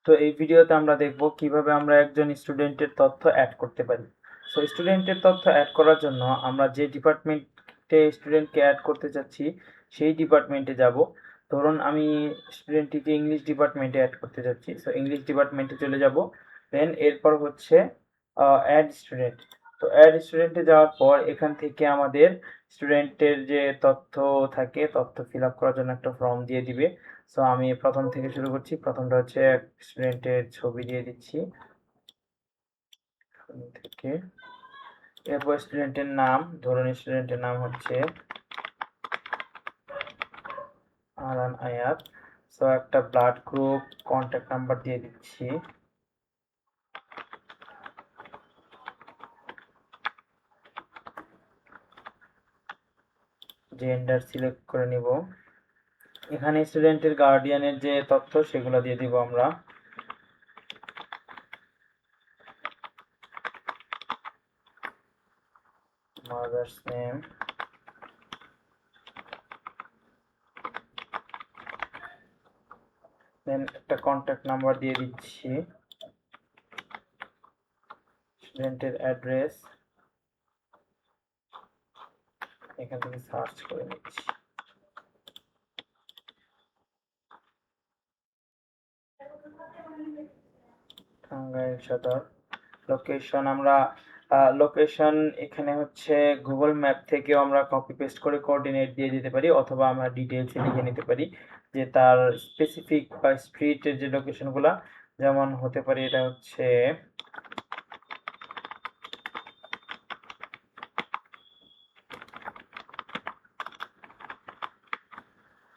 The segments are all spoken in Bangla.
তো এই ভিডিওতে আমরা দেখব কিভাবে আমরা একজন স্টুডেন্টের তথ্য অ্যাড করতে পারি। সো স্টুডেন্টের তথ্য অ্যাড করার জন্য আমরা যে ডিপার্টমেন্টে স্টুডেন্টকে অ্যাড করতে চাচ্ছি সেই ডিপার্টমেন্টে যাব। ধরুন আমি স্টুডেন্টটিকে ইংলিশ ডিপার্টমেন্টে অ্যাড করতে চাচ্ছি, সো ইংলিশ ডিপার্টমেন্টে চলে যাব। দেন এরপর হচ্ছে অ্যাড স্টুডেন্ট। তো অ্যাড স্টুডেন্টে যাওয়ার পর এখান থেকে আমাদের স্টুডেন্টের যে তথ্য থাকে, তথ্য ফিল আপ করার জন্য একটা ফর্ম দিয়ে দিবে। সো আমি প্রথম থেকে শুরু করছি। প্রথমটা হচ্ছে স্টুডেন্টের ছবি দিয়ে দিচ্ছি থেকে। এরপর স্টুডেন্টের নাম, ধরুন স্টুডেন্টের নাম হচ্ছে আরান আয়াত। সো একটা ব্লাড গ্রুপ, কন্ট্যাক্ট নাম্বার দিয়ে দিচ্ছি। জেন্ডার সিলেক্ট করে নিব। এখানে স্টুডেন্টের গার্ডিয়ানের যে তথ্য সেগুলো দিয়ে দিব আমরা। মাদার্স নেম, দেন একটা কন্ট্যাক্ট নাম্বার দিয়ে দিচ্ছি। স্টুডেন্টের অ্যাড্রেস এখান থেকে সার্চ করে নিচ্ছি। টাঙ্গাইল সদর। লোকেশন আমরা লোকেশন এখানে হচ্ছে গুগল ম্যাপ থেকেও আমরা কপি পেস্ট করে কোঅর্ডিনেট দিয়ে দিতে পারি, অথবা আমরা ডিটেলসে লিখে নিতে পারি যে তার স্পেসিফিক বা স্ট্রিটের যে লোকেশনগুলো, যেমন হতে পারে এটা হচ্ছে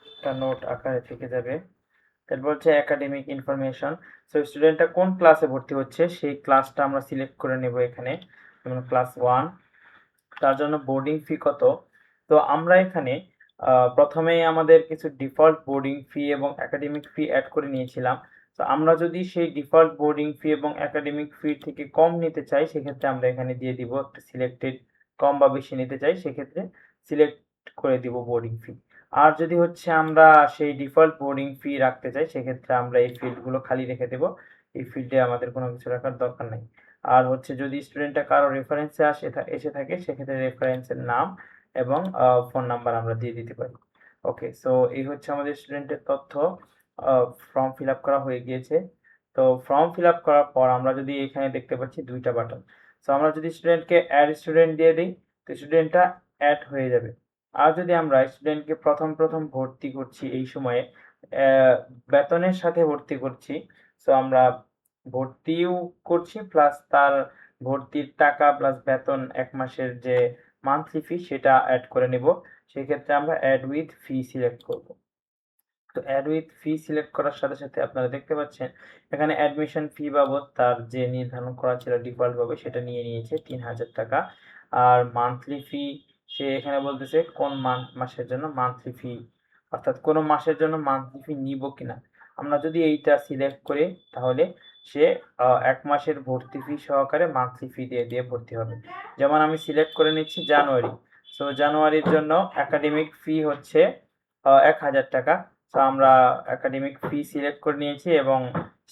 একটা নোট আকারে থেকে যাবে। এরপর হচ্ছে একাডেমিক ইনফরমেশন। সো স্টুডেন্টটা কোন ক্লাসে ভর্তি হচ্ছে সেই ক্লাসটা আমরা সিলেক্ট করে নেব এখানে, যেমন ক্লাস 1। তার জন্য বোর্ডিং ফি কত। তো আমরা এখানে প্রথমেই আমাদের কিছু ডিফল্ট বোর্ডিং ফি এবং একাডেমিক ফি অ্যাড করে নিয়েছিলাম। তো আমরা যদি সেই ডিফল্ট বোর্ডিং ফি এবং একাডেমিক ফি থেকে কম নিতে চাই, সেক্ষেত্রে আমরা এখানে দিয়ে দিব একটা সিলেক্টেড। কম বা বেশি নিতে চাই সেক্ষেত্রে সিলেক্ট করে দিব বোর্ডিং ফি। আর যদি হচ্ছে আমরা সেই ডিফল্ট বোর্ডিং ফি রাখতে চাই, সেক্ষেত্রে আমরা এই ফিল্ডগুলো খালি রেখে দেব। এই ফিল্ডে আমাদের কোনো কিছু রাখার দরকার নেই। আর হচ্ছে যদি স্টুডেন্টটা কারো রেফারেন্সে এসে থাকে, সেক্ষেত্রে রেফারেন্সের নাম এবং ফোন নাম্বার আমরা দিয়ে দিতে পারি। ওকে, সো এই হচ্ছে আমাদের স্টুডেন্টের তথ্য। ফর্ম ফিল আপ করা হয়ে গিয়েছে। তো ফর্ম ফিল আপ করার পর আমরা যদি এখানে দেখতে পাচ্ছি দুইটা বাটন। সো আমরা যদি স্টুডেন্টকে অ্যাড স্টুডেন্ট দিয়ে দিই, তো স্টুডেন্টটা অ্যাড হয়ে যাবে। আর যদি আমরা স্টুডেন্টকে প্রথম ভর্তি করছি এই সময়ে বেতনের সাথে ভর্তি করছি, সো আমরা ভর্তিও করছি প্লাস তার ভর্তির টাকা প্লাস বেতন ১ মাসের যে মান্থলি ফি সেটা অ্যাড করে নিব। সেক্ষেত্রে আমরা অ্যাড উইথ ফি সিলেক্ট করব। তো অ্যাড উইথ ফি সিলেক্ট করার সাথে আপনারা দেখতে পাচ্ছেন এখানে অ্যাডমিশন ফি বাবদ তার যে নির্ধারণ করা ছিল ডিফল্ট ভাবে সেটা নিয়ে নিয়েছে ৩০০০ টাকা। আর মান্থলি ফি সে এখানে বলতেছে কোন মাসের জন্য মান্থলি ফি, অর্থাৎ কোন মাসের জন্য মান্থলি ফি নিব কিনা। আমরা যদি এইটা সিলেক্ট করি তাহলে সে ১ মাসের ভর্তি ফি সহকারে মান্থলি ফি দিয়ে ভর্তি হবে। যেমন আমি সিলেক্ট করে নিচ্ছি জানুয়ারি। সো জানুয়ারির জন্য একাডেমিক ফি হচ্ছে ১,০০০ টাকা। সো আমরা একাডেমিক ফি সিলেক্ট করে নিয়েছি এবং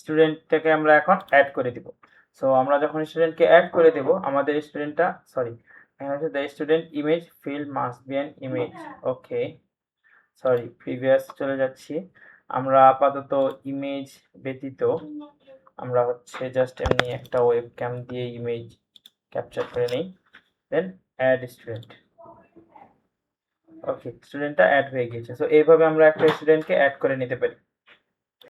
স্টুডেন্টটাকে আমরা এখন অ্যাড করে দিব। সো আমরা যখন স্টুডেন্টকে অ্যাড করে দেব, আমাদের স্টুডেন্টটা সরি, এখানে হচ্ছে the student image field must be an image. Okay, sorry previous চলে যাচ্ছি। আমরা আপাতত ইমেজ ব্যতীত আমরা হচ্ছে জাস্ট এমনি একটা ওয়েবক্যাম দিয়ে ইমেজ ক্যাপচার করে নেই। দেন অ্যাড স্টুডেন্ট। ওকে, স্টুডেন্টটা অ্যাড হয়ে গিয়েছে। সো এইভাবে আমরা একটা স্টুডেন্টকে অ্যাড করে নিতে পারি।